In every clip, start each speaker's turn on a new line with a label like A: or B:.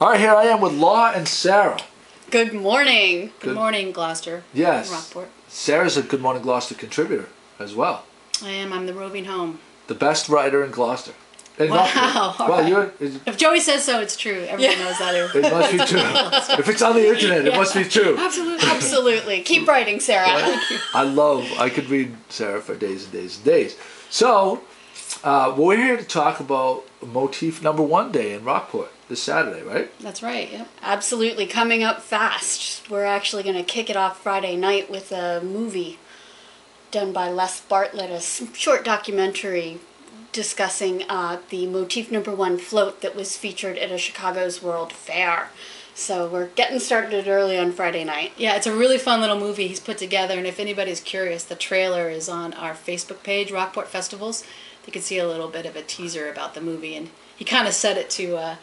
A: All right, here I am with Law and Sarah.
B: Good morning. Good morning, Gloucester.
A: Yes.
B: Rockport.
A: Sarah's a Good Morning Gloucester contributor as well.
B: I am. I'm the roving home.
A: The best writer in Gloucester.
B: Wow.
A: Well,
B: right. If Joey says so, it's true. Everyone knows that.
A: It must be true. If it's on the internet, it must be true.
B: Absolutely. Absolutely. Keep writing, Sarah.
A: I could read Sarah for days and days and days. So, we're here to talk about Motif #1 Day in Rockport this Saturday, right?
B: That's right. Yep. Absolutely. Coming up fast. We're actually going to kick it off Friday night with a movie done by Les Bartlett, a short documentary discussing the Motif #1 float that was featured at a Chicago's World Fair. So we're getting started early on Friday night. Yeah, it's a really fun little movie he's put together, and if anybody's curious, the trailer is on our Facebook page, Rockport Festivals. You can see a little bit of a teaser about the movie, and he kind of set it to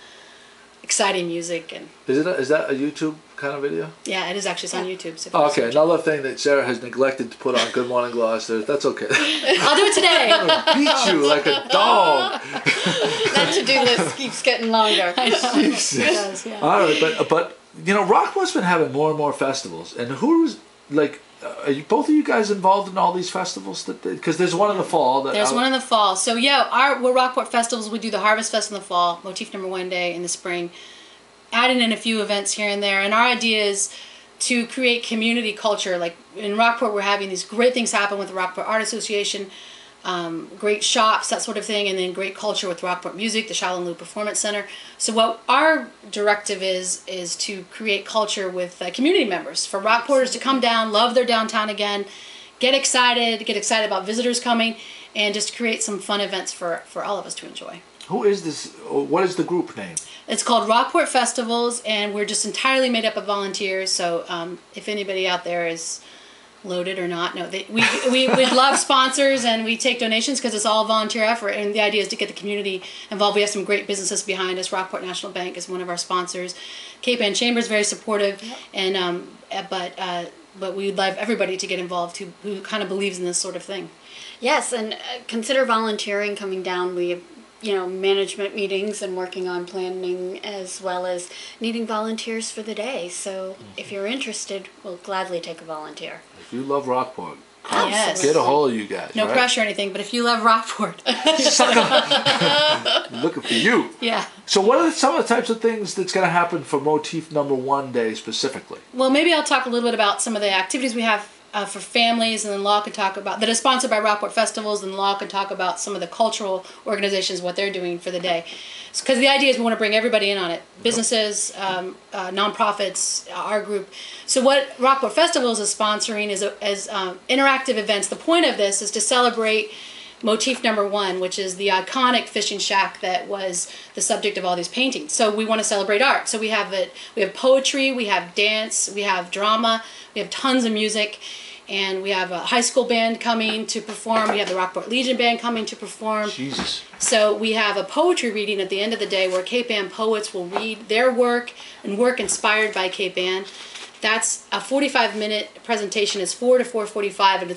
B: exciting music. And
A: is that a YouTube kind of video?
B: Yeah, it is actually. It's on YouTube. So
A: okay, another thing that Sarah has neglected to put on Good Morning Gloucester. That's okay.
B: I'll do it today.
A: I'm gonna beat you like a dog.
B: That to-do list keeps getting longer.
A: Jesus.
B: It does, yeah.
A: All right, but you know, Rockport's been having more and more festivals, and who's like. Are both of you guys involved in all these festivals? Because there's one in the fall.
B: There's one in the fall. So yeah, we're Rockport Festivals. We do the Harvest Fest in the fall, Motif #1 Day in the spring, adding in a few events here and there. And our idea is to create community culture. Like in Rockport, we're having these great things happen with the Rockport Art Association, great shops, that sort of thing, and then great culture with Rockport Music, the Shaolin Lu Performance Center. So what our directive is to create culture with community members, for Rockporters to come down, love their downtown again, get excited about visitors coming, and just create some fun events for all of us to enjoy.
A: Who is this? What is the group name?
B: It's called Rockport Festivals, and we're just entirely made up of volunteers. So if anybody out there is loaded or not, no, we'd love sponsors, and we take donations because it's all volunteer effort, and the idea is to get the community involved. We have some great businesses behind us. Rockport National Bank is one of our sponsors. Cape Ann Chamber is very supportive. Yep. And but we'd love everybody to get involved who kind of believes in this sort of thing. Yes, and consider volunteering, coming down. We have, management meetings and working on planning, as well as needing volunteers for the day. So if you're interested, we'll gladly take a volunteer.
A: If you love Rockport,
B: yes,
A: get a hold of you guys.
B: No pressure or anything, but if you love Rockport,
A: looking for you.
B: Yeah.
A: So what are some of the types of things that's going to happen for Motif #1 Day specifically?
B: Well, maybe I'll talk a little bit about some of the activities we have for families, and then Law can talk about that is sponsored by Rockport Festivals, and Law can talk about some of the cultural organizations, what they're doing for the day. Because the idea is we want to bring everybody in on it, businesses, nonprofits, our group. So what Rockport Festivals is sponsoring is interactive events. The point of this is to celebrate Motif #1, which is the iconic fishing shack that was the subject of all these paintings. So we want to celebrate art. So we have poetry, we have dance, we have drama, we have tons of music, and we have a high school band coming to perform. We have the Rockport Legion Band coming to perform.
A: Jesus.
B: So we have a poetry reading at the end of the day where Cape Ann poets will read their work and work inspired by Cape Ann. That's a 45-minute presentation. It's 4 to 4:45, and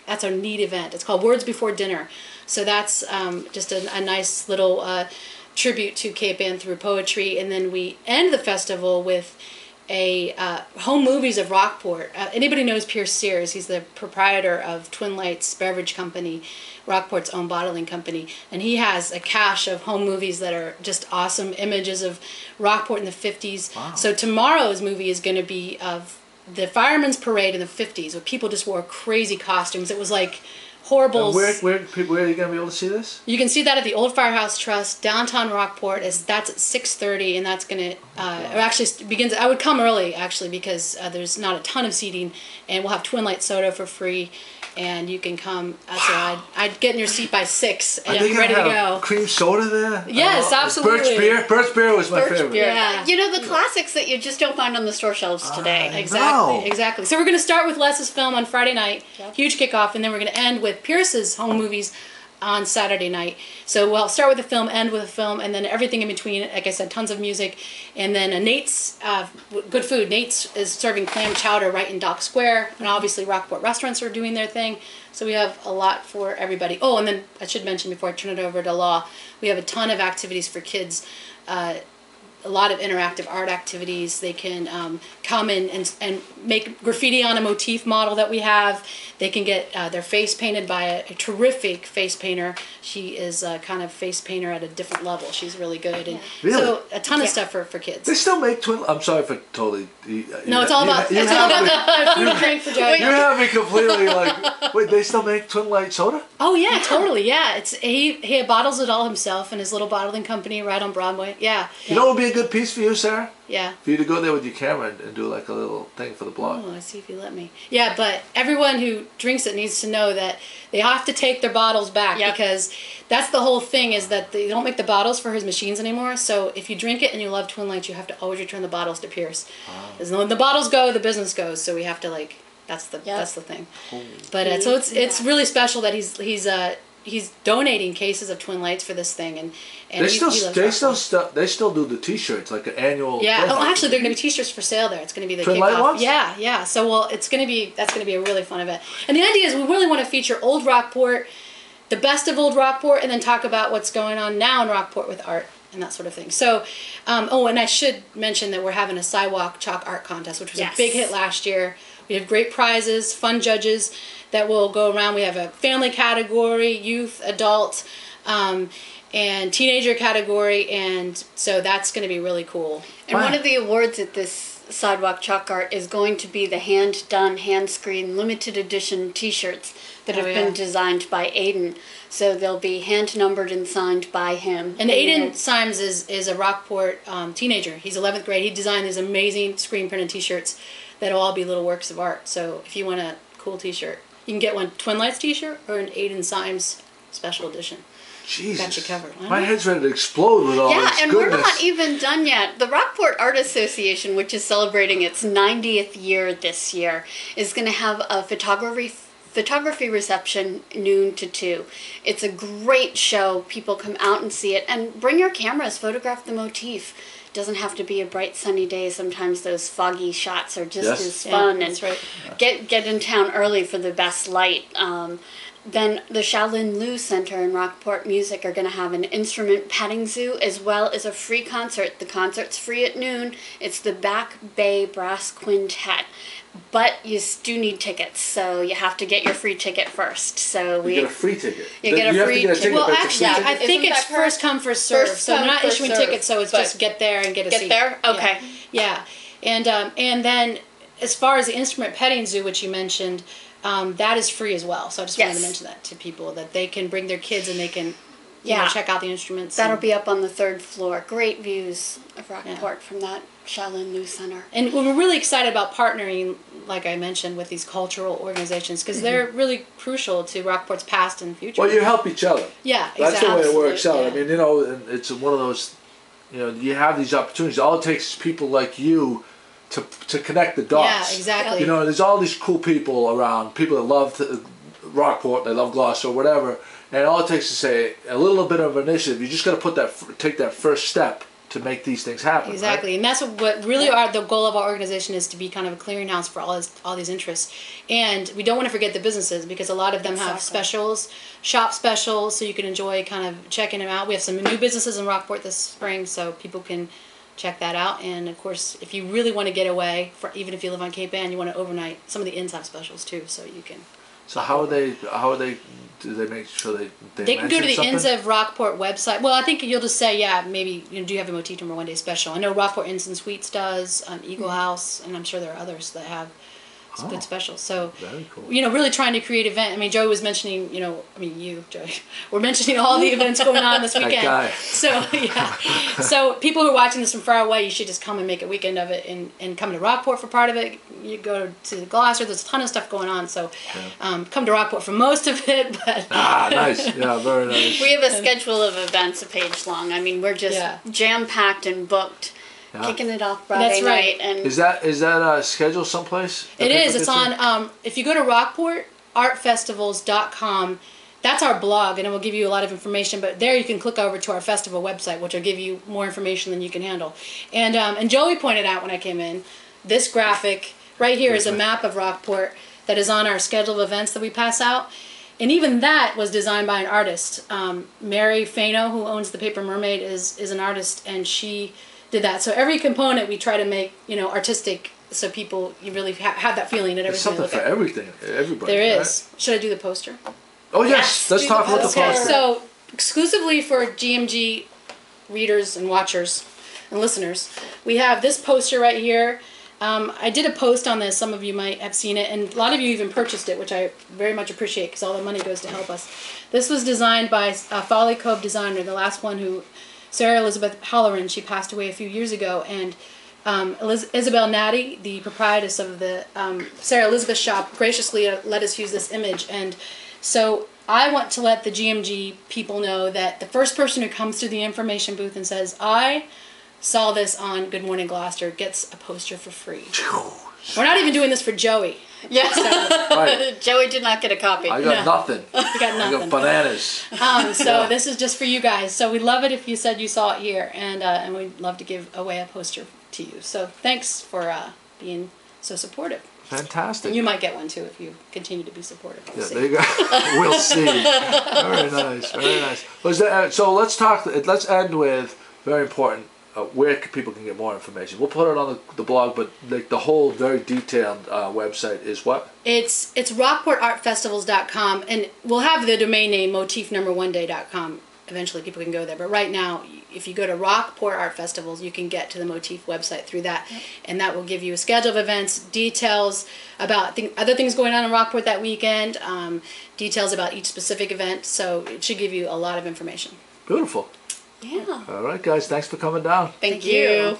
B: that's a neat event. It's called Words Before Dinner. So that's just a nice little tribute to Cape Ann through poetry. And then we end the festival with home movies of Rockport. Anybody knows Pierce Sears? He's the proprietor of Twin Lights Beverage Company, Rockport's own bottling company, and he has a cache of home movies that are just awesome images of Rockport in the 50s.
A: Wow.
B: So tomorrow's movie is going to be of the Firemen's Parade in the 50s, where people just wore crazy costumes. It was like horrible.
A: Where are you going to be able to see this?
B: You can see that at the Old Firehouse Trust, downtown Rockport. That's at 6:30, and that's going to actually begins. I would come early actually, because there's not a ton of seating, and we'll have Twin Light soda for free, and you can come. So I'd get in your seat by 6 and be ready to go.
A: Cream soda there?
B: Yes, absolutely.
A: Birch beer was my favorite.
B: Beer. Yeah.
C: The classics that you just don't find on the store shelves today.
B: Exactly. So we're going to start with Les's film on Friday night, huge kickoff, and then we're going to end with Pierce's home movies on Saturday night. So we'll start with a film, end with a film, and then everything in between. Like I said, tons of music, and then Nate's good food. Nate's is serving clam chowder right in Dock Square, and obviously Rockport restaurants are doing their thing. So we have a lot for everybody. Oh, and then I should mention before I turn it over to Law, we have a ton of activities for kids. a lot of interactive art activities. They can come in and make graffiti on a motif model that we have. They can get their face painted by a terrific face painter. She is kind of face painter at a different level. She's really good. And
A: Really?
B: so a ton of stuff for kids.
A: They still make twin. I'm sorry for totally.
B: No, it's all about food and drink for Joey.
A: You have me completely like. Wait, they still make Twin Light soda?
B: Oh yeah, totally. Yeah, it's he bottles it all himself in his little bottling company right on Broadway. Yeah.
A: You know what would be a good piece for you, Sarah?
B: Yeah.
A: For you to go there with your camera and do like a little thing for the blog.
B: Oh, I see if you let me. Yeah, but everyone who drinks it needs to know that they have to take their bottles back because that's the whole thing is that they don't make the bottles for his machines anymore. So if you drink it and you love Twin Lights, you have to always return the bottles to Pierce. Because when the bottles go, the business goes. So we have to like that's the thing. But so it's really special that he's donating cases of Twin Lights for this thing, and
A: they still do the T-shirts like an annual.
B: Yeah.
A: thing.
B: Oh, actually, there are going to be T-shirts for sale there. It's going to be the
A: Twin Light
B: kickoff.
A: ones?
B: Yeah. So that's going to be a really fun event. And the idea is we really want to feature old Rockport, the best of old Rockport, and then talk about what's going on now in Rockport with art and that sort of thing. So, and I should mention that we're having a sidewalk chalk art contest, which was a big hit last year. We have great prizes, fun judges that will go around. We have a family category, youth, adult, and teenager category, and so that's going to be really cool.
C: And one of the awards at this sidewalk chalk art is going to be the hand-done, hand-screened, limited edition T-shirts that have been designed by Aiden. So they'll be hand-numbered and signed by him.
B: And Aiden Symes is a Rockport teenager. He's 11th grade. He designed these amazing screen-printed T-shirts that'll all be little works of art. So if you want a cool T-shirt, you can get one Twin Lights T-shirt or an Aiden Symes special edition.
A: Jesus.
B: Got you covered.
A: My head's ready to explode with all this
C: and
A: goodness.
C: we're not even done yet. The Rockport Art Association, which is celebrating its 90th year this year, is going to have a photography reception noon to 2. It's a great show. People come out and see it. And bring your cameras. Photograph the motif. It doesn't have to be a bright sunny day. Sometimes those foggy shots are just as fun.
B: That's right.
C: Get in town early for the best light. Then the Shaolin Liu Center and Rockport Music are going to have an instrument petting zoo as well as a free concert. The concert's free at noon. It's the Back Bay Brass Quintet. But you do need tickets, so you have to get your free ticket first. So
A: you get a free ticket.
C: You get a free ticket.
B: Well, actually, I think it's first come, first serve. So they're not issuing tickets, so it's just get there and get a seat.
C: Get there? Okay.
B: Yeah. And then as far as the instrument petting zoo, which you mentioned, that is free as well. So I just wanted to mention that to people, that they can bring their kids and they can check out the instruments.
C: That'll be up on the 3rd floor. Great views of Rockport from that Shaolin Liu Center.
B: And we're really excited about partnering, like I mentioned, with these cultural organizations because they're really crucial to Rockport's past and future.
A: Well, you help each other.
B: Yeah,
A: That's the way it works out.
B: Yeah.
A: I mean, it's one of those, you have these opportunities. All it takes is people like you to connect the dots.
B: Yeah, exactly.
A: There's all these cool people around, people that love Rockport, they love Gloucester or whatever, and all it takes is say a little bit of initiative. You just got to take that first step to make these things happen.
B: Exactly,
A: right?
B: And that's what really the goal of our organization is, to be kind of a clearinghouse for all these interests. And we don't want to forget the businesses, because a lot of them have specials, shop specials, so you can enjoy kind of checking them out. We have some new businesses in Rockport this spring, so people can check that out. And of course, if you really want to get away, even if you live on Cape Ann, you want to overnight, some of the inns have specials too, so you can.
A: So do they make sure
B: they can go to the Inns of Rockport website. Well, I think you'll just say, maybe do you have a Motif Number 1 Day special? I know Rockport Inns and Suites does, Eagle House, and I'm sure there are others that have some good specials. So,
A: very cool.
B: Really trying to create event. I mean, Joey was mentioning, you, Joey, we're mentioning all the events going on this weekend.
A: That guy.
B: So, so people who are watching this from far away, you should just come and make a weekend of it and come to Rockport for part of it. You go to Gloucester, there's a ton of stuff going on. So come to Rockport for most of it. But
A: nice. Yeah, very nice.
C: We have a schedule of events a page long. I mean, we're just jam-packed and booked. Kicking it off Friday night. And
A: is that scheduled someplace?
B: It is. It's on, if you go to rockportartfestivals.com, that's our blog, and it will give you a lot of information, but there you can click over to our festival website, which will give you more information than you can handle. And Joey pointed out when I came in, this graphic right here is a map of Rockport that is on our schedule of events that we pass out. And even that was designed by an artist. Mary Fano, who owns the Paper Mermaid, is an artist, and she did that. So every component we try to make, you know, artistic, so people, you really have that feeling that
A: There's
B: everything
A: something for everything, everybody.
B: There
A: right?
B: is. Should I do the poster?
A: Oh yes, let's
C: do
A: talk
C: the
A: about the
C: poster.
A: poster.
B: So exclusively for GMG readers and watchers and listeners, we have this poster right here. I did a post on this. Some of you might have seen it, and a lot of you even purchased it, which I very much appreciate because all the money goes to help us. This was designed by a Folly Cove designer, the last one who, Sarah Elizabeth Halloran. She passed away a few years ago, and Isabel Natty, the proprietress of the Sarah Elizabeth shop, graciously let us use this image. And so I want to let the GMG people know that the first person who comes to the information booth and says, I saw this on Good Morning Gloucester, gets a poster for free. We're not even doing this for Joey.
C: Yeah.
A: Right.
C: Joey did not get a copy.
A: I got nothing.
B: You got nothing.
A: I got bananas.
B: So this is just for you guys. So we'd love it if you said you saw it here, and we'd love to give away a poster to you. So thanks for being so supportive.
A: Fantastic.
B: And you might get one too if you continue to be supportive. We'll
A: Yeah,
B: see.
A: there you go. We'll see. Very nice. Very nice. So let's talk. Let's end with very important. Where people can get more information. We'll put it on the blog, but like the whole very detailed website is what?
B: It's rockportartfestivals.com, and we'll have the domain name motif1day.com. Eventually people can go there, but right now if you go to Rockport Art Festivals, you can get to the Motif website through that. Yep. And that will give you a schedule of events, details about other things going on in Rockport that weekend, details about each specific event, so it should give you a lot of information.
A: Beautiful.
C: Yeah.
A: All right, guys. Thanks for coming down.
C: Thank you.